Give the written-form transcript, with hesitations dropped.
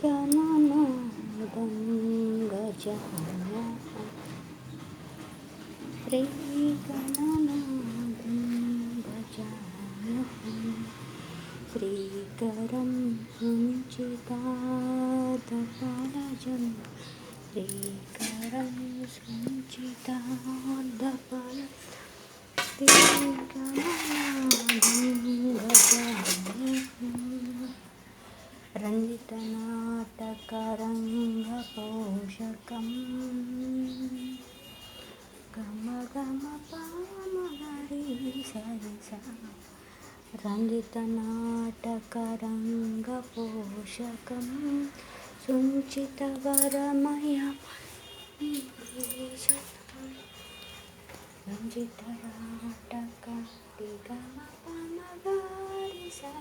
गणनादं गजाननं श्रीगणनादं गजाननं श्रीकरं सञ्चितार्थफलजं श्रीकरं सञ्चितार्थफलम् श्रीगणनादं गजाननं रञ्जितनाटकरङ्गपोषकं गमगमपामगरीसरिसा रञ्जितनाटकरङ्गपोषकं सुञ्चितवरमयं रञ्जितनाटकगमगमगरीसरिसा